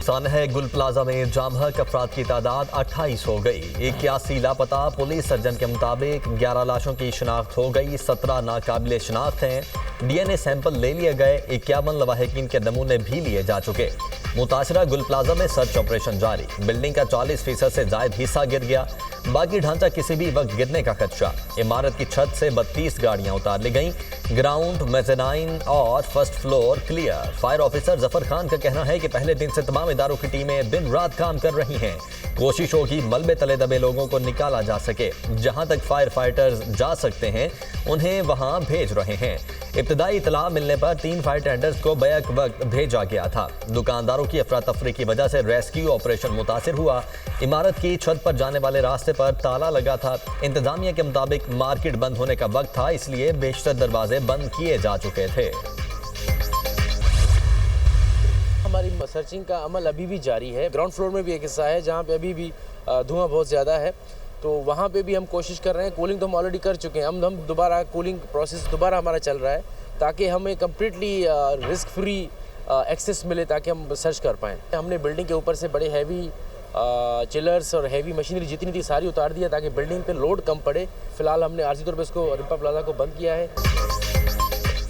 सानहा गुल प्लाजा में जामहक अफराद की तादाद 28 हो गई। 81 लापता। पुलिस सर्जन के मुताबिक 11 लाशों की शिनाख्त हो गई, 17 नाकाबिले शिनाख्त हैं। DNA सैंपल ले लिए गए, 51 लवाहिकीन के नमूने भी लिए जा चुके। मुतासरा गुल प्लाजा में सर्च ऑपरेशन जारी। बिल्डिंग का 40% से जायद हिस्सा गिर गया, बाकी ढांचा किसी भी वक्त गिरने का खदशा। इमारत की छत से 32 गाड़ियां उतार ली गईं। ग्राउंड, मेज़नाइन और first floor clear. Fire officer Zafar Khan का कहना है कि पहले दिन से तमाम इदारों की टीमें दिन रात काम कर रही हैं। कोशिश होगी मलबे तले दबे लोगों को निकाला जा सके। जहां तक फायर फाइटर्स जा सकते हैं उन्हें वहां भेज रहे हैं। इब्तदाई इतला मिलने पर 3 फायर टेंडर्स को बैक वक्त भेजा गया था। दुकानदारों की अफरा तफरी की वजह से रेस्क्यू ऑपरेशन मुतासिर हुआ। इमारत की छत पर जाने वाले रास्ते पर ताला लगा था। इंतजामिया के मुताबिक मार्केट बंद होने का वक्त था, इसलिए बेशतर दरवाजे बंद किए जा चुके थे। हमारी सर्चिंग का अमल अभी भी जारी है। ग्राउंड फ्लोर में भी एक हिस्सा है जहाँ पे अभी भी धुआं बहुत ज़्यादा है, तो वहाँ पे भी हम कोशिश कर रहे हैं। कूलिंग तो हम ऑलरेडी कर चुके हैं, हम दोबारा कूलिंग प्रोसेस दोबारा हमारा चल रहा है ताकि हमें कम्प्लीटली रिस्क फ्री एक्सेस मिले, ताकि हम सर्च कर पाएँ। हमने बिल्डिंग के ऊपर से बड़े हैवी चिलर्स और हैवी मशीनरी जितनी थी सारी उतार दिया ताकि बिल्डिंग पे लोड कम पड़े। फिलहाल हमने आर्जी तौर पर इसको रिम्पा प्लाजा को बंद किया है।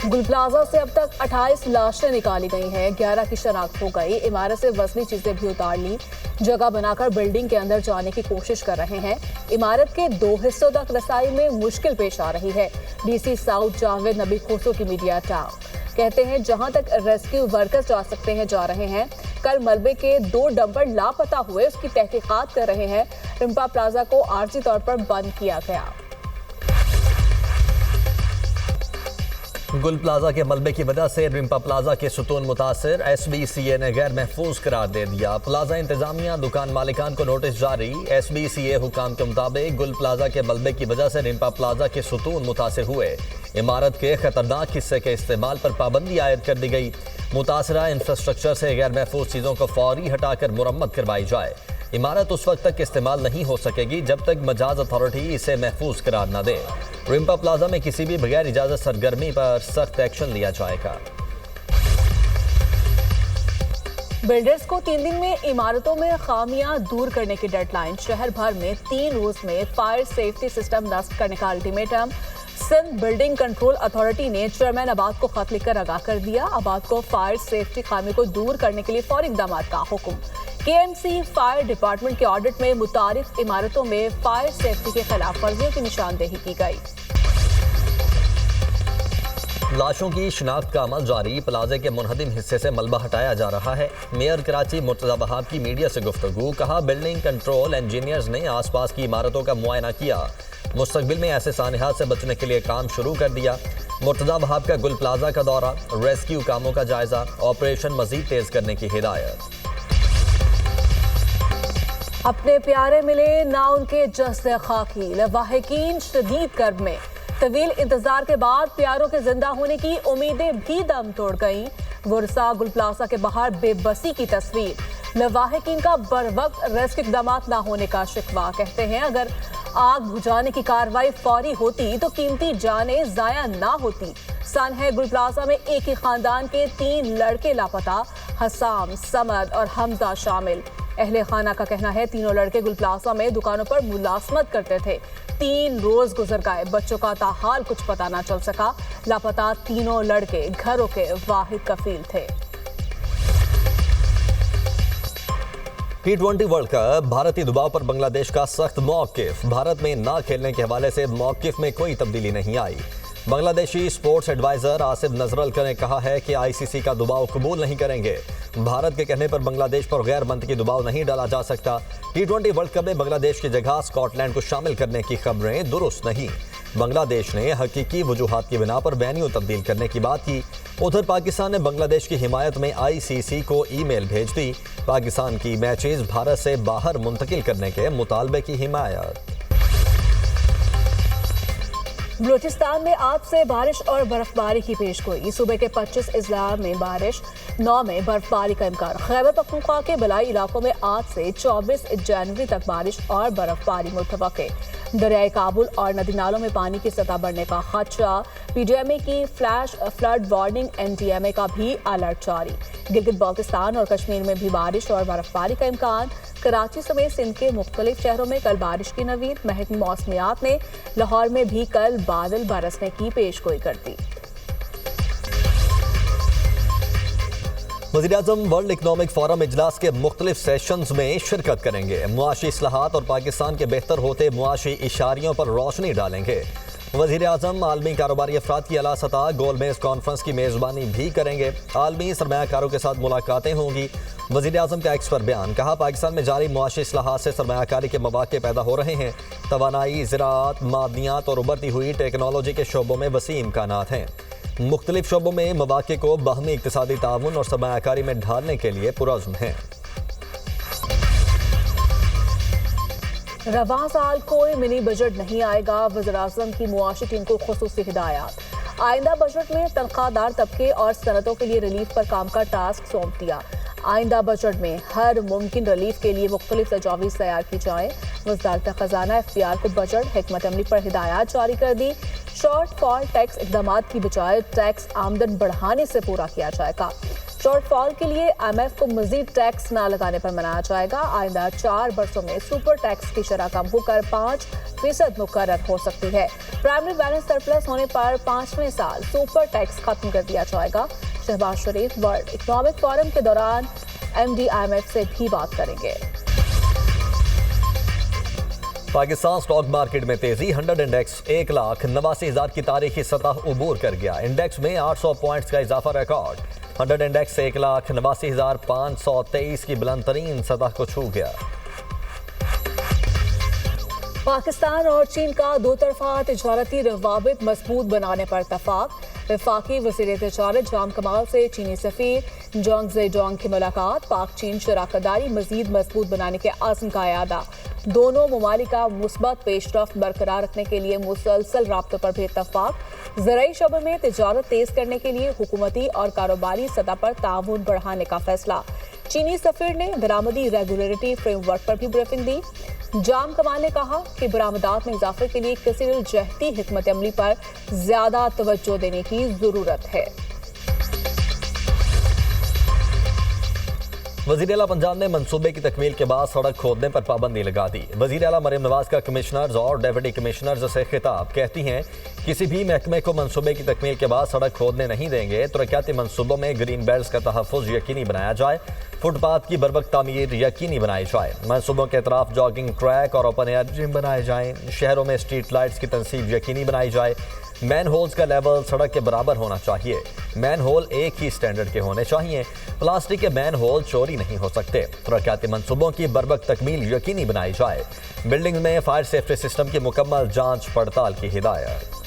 गुल प्लाजा से अब तक 28 लाशें निकाली गई हैं, 11 की शनाख्त हो गई। इमारत से वजनी चीजें भी उतार ली। जगह बनाकर बिल्डिंग के अंदर जाने की कोशिश कर रहे हैं। इमारत के 2 हिस्सों तक रसाई में मुश्किल पेश आ रही है। डीसी साउथ जावेद नबी खोसो की मीडिया टाउन कहते हैं जहां तक रेस्क्यू वर्कर्स जा सकते हैं जा रहे हैं। कल मलबे के 2 डंपर लापता हुए, उसकी तहकीकात कर रहे हैं। रिम्पा प्लाजा को आर्जी तौर पर बंद किया गया। गुल प्लाजा के मलबे की वजह से रिम्पा प्लाजा के सुतून मुतासिर। SBCA ने गैर महफूज करार दे दिया। प्लाजा इंतजामिया दुकान मालिकान को नोटिस जारी। SBCA हुकाम के मुताबिक गुल प्लाजा के मलबे की वजह से रिम्पा प्लाजा के सुतून मुतासिर हुए। इमारत के खतरनाक हिस्से के इस्तेमाल पर पाबंदी आयद कर दी गई। मुतासरा इंफ्रास्ट्रक्चर से गैर महफूज चीज़ों को फौरी हटाकर मुरम्मत करवाई जाए। इमारत उस वक्त तक इस्तेमाल नहीं हो सकेगी जब तक मजाज अथॉरिटी इसे महफूज करार न दे। रिम्पा प्लाजा में किसी भी बगैर इजाजत सरगर्मी पर सख्त एक्शन लिया जाएगा। बिल्डर्स को 3 दिन में इमारतों में खामियां दूर करने की डेडलाइन। शहर भर में 3 रोज में फायर सेफ्टी सिस्टम नस्ब करने का ultimatum. Sindh building control authority ने चेयरमैन आबाद को खत लिखकर आगाह कर दिया। आबाद को फायर सेफ्टी खामी को दूर करने के लिए फौरी इक़दाम का हुक्म। KMC फायर डिपार्टमेंट के ऑडिट में मुतारिफ इमारतों में फायर सेफ्टी के खिलाफ वर्जियों की निशानदेही की गई। लाशों की शिनाख्त का अमल जारी। प्लाजे के मुनहदिम हिस्से से मलबा हटाया जा रहा है। मेयर कराची मुर्तज़ा वहाब की मीडिया से गुफ्तगू। कहा बिल्डिंग कंट्रोल इंजीनियर्स ने आसपास की इमारतों का मुआयना किया। मुस्तकबिल में ऐसे सानिहात से बचने के लिए काम शुरू कर दिया। मुर्तज़ा वहाब का गुल प्लाजा का दौरा, रेस्क्यू कामों का जायजा, ऑपरेशन मजीद तेज करने की हिदायत। अपने प्यारे मिले ना उनके जस्द खाकी। लवाहिकीन शदीद कर्ब में। तवील इंतजार के बाद प्यारों के जिंदा होने की उम्मीदें भी दम तोड़ गईं। गुरसा गुल प्लाजा के बाहर बेबसी की तस्वीर। लवाहिकीन का बर वक्त रेस्क्यू इक़दाम न होने का शिकवा। कहते हैं अगर आग बुझाने की कार्रवाई फौरी होती तो कीमती जानें जाया ना होती। सानहा गुल प्लाजा में एक ही खानदान के 3 लड़के लापता। हसाम, समद और हमजा शामिल। अहले खाना का कहना है तीनों लड़के गुल प्लाजा में दुकानों पर मुलाजमत करते थे। 3 रोज गुजर गए, बच्चों का ताहाल कुछ पता ना चल सका। लापता तीनों लड़के घरों के वाहिद कफील थे। T20 world cup. भारतीय दबाव पर बांग्लादेश का सख्त मौकिफ। भारत में ना खेलने के हवाले से मौकिफ में कोई तब्दीली नहीं आई। बांग्लादेशी स्पोर्ट्स एडवाइजर आसिफ नजरल ने कहा है कि ICC का दबाव कबूल नहीं करेंगे। भारत के कहने पर बांग्लादेश पर गैर मंतकी दबाव नहीं डाला जा सकता। T20 वर्ल्ड कप में बांग्लादेश की जगह स्कॉटलैंड को शामिल करने की खबरें दुरुस्त नहीं। बांग्लादेश ने हकीकी वजूहात की बिना पर वेन्यू तब्दील करने की बात की। उधर पाकिस्तान ने बांग्लादेश की हिमायत में ICC को ईमेल भेज दी। पाकिस्तान की मैचेस भारत से बाहर मुंतकिल करने के मुतालबे की हिमायत। बलूचिस्तान में आज से बारिश और बर्फबारी की पेशगोई। सुबह के 25 अजला में बारिश, 9 में बर्फबारी का इम्कान। खैबर पख्तूनख्वा के बलाई इलाकों में आज से 24 जनवरी तक बारिश और बर्फबारी मुतवक्के। दरियाई काबुल और नदी नालों में पानी की सतह बढ़ने का खदशा। पीडीएमए की फ्लैश फ्लड वार्निंग, एनडीएमए का भी अलर्ट जारी। गिलगित बाल्टिस्तान और कश्मीर में भी बारिश और बर्फबारी का इम्कान। कराची समेत सिंध के मुख्तलिफ शहरों में कल बारिश की नवीद। महकमे मौसमियात ने लाहौर में भी कल बादल बरसने की पेशगोई कर दी। वज़ीर-ए-आज़म वर्ल्ड इकनॉमिक फोरम इजलास के मुख्तलिफ सेशंस में शिरकत करेंगे। मुआशी इस्लाहात और पाकिस्तान के बेहतर होते मुआशी इशारियों पर रोशनी डालेंगे। वज़ीर-ए-आज़म आलमी कारोबारी अफराद की आला सतह गोलमेज कॉन्फ्रेंस की मेज़बानी भी करेंगे। आलमी सरमायाकारों के साथ मुलाकातें होंगी। वज़ीर-ए-आज़म का एक्स पर बयान, कहा पाकिस्तान में जारी मुआशी इस्लाहात से सरमायाकारी के मौक़े पैदा हो रहे हैं। तवानाई, ज़राअत, मादनियात और उभरती हुई टेक्नोलॉजी के शोबों में वसी इम्कानात हैं। मुख्तलिफ शोबों में मौक़े को बाहमी इक़्तिसादी ताउन और सरमायाकारी में ढालने के लिए पुरअज़्म हैं। रवां साल कोई मिनी बजट नहीं आएगा, वज़ीर-ए-आज़म की मुआशी टीम को खुसूसी हिदायत। आइंदा बजट में तनख्वाहदार तबके और सनतों के लिए रिलीफ पर काम का टास्क सौंप दिया। आइंदा बजट में हर मुमकिन रिलीफ के लिए मुख्तलिफ तजावीज़ तैयार की जाएँ। वज़ारत ख़ज़ाना FPR को बजट हिकमत अमली पर हिदायत जारी कर दी। शॉर्टफॉल टैक्स इक़दामात की बजाय टैक्स आमदन बढ़ाने से पूरा किया जाएगा। शॉर्टफॉल के लिए IMF को मजीद टैक्स ना लगाने पर मनाया जाएगा। आइंदा 4 बरसों में सुपर टैक्स की शरह कम होकर 5% मुकर्रर हो सकती है। प्राइमरी बैलेंस सरप्लस होने पर 5वें साल सुपर टैक्स खत्म कर दिया जाएगा। शहबाज शरीफ वर्ल्ड इकनॉमिक फोरम के दौरान MD IMF से भी बात करेंगे। पाकिस्तान स्टॉक मार्केट में तेजी। 100 इंडेक्स 1,89,000 की तारीखी सतह उबूर कर गया। इंडेक्स में 800 पॉइंट्स का इजाफा रिकॉर्ड। 100 इंडेक्स 1,89,523 की बुलंद तरीन सतह को छू गया। पाकिस्तान और चीन का दो तरफा तिजारती रवाबित मजबूत बनाने पर इत्तफाक। वफाकी वज़ीर तिजारत जाम कमाल से चीनी सफ़ीर जोंग ज़ेडोंग की मुलाकात। पाक चीन शराकतदारी मजीद मजबूत बनाने के आज़म का यादा। दोनों ममालिक का मुस्बत पेशरफ्त बरकरार रखने के लिए मुसलसल राब्तों पर भी इत्तफाक। ज़राई शोबे में तिजारत तेज करने के लिए हुकूमती और कारोबारी सतह पर ताउन बढ़ाने का फैसला। चीनी सफ़ीर ने बरामदी रेगुलेटरी फ्रेमवर्क पर भी ब्रीफिंग दी। जाम कमाल ने कहा कि बरामदात में इजाफे के लिए कसीर जहती हिकमत अमली पर ज्यादा तवज्जो देने की जरूरत है। वज़ीर आला पंजाब ने मनसूबे की तकमील के बाद सड़क खोदने पर पाबंदी लगा दी। वज़ीर आला मरियम नवाज का कमिश्नर्स और डेप्यूटी कमिश्नर्स से खिताब, कहती हैं किसी भी महकमे को मनसूबे की तकमील के बाद सड़क खोदने नहीं देंगे। तरक्याती मनसूबों में ग्रीन बेल्ट का तहफ़्फ़ुज़ यकीनी बनाया जाए। फुटपाथ की बरवक्त तामीर यकीनी बनाई जाए। मनसूबों के अतराफ जॉगिंग ट्रैक और ओपन एयर जिम बनाए जाएँ। शहरों में स्ट्रीट लाइट्स की तनसीब यकीनी बनाई जाए। मैन होल्स का लेवल सड़क के बराबर होना चाहिए। मैन होल एक ही स्टैंडर्ड के होने चाहिए। प्लास्टिक के मैन होल चोरी नहीं हो सकते। तरक्याती मनसूबों की बरवक्त तकमील यकीनी बनाई जाए। बिल्डिंग में फायर सेफ्टी सिस्टम की मुकम्मल जांच पड़ताल की हिदायत।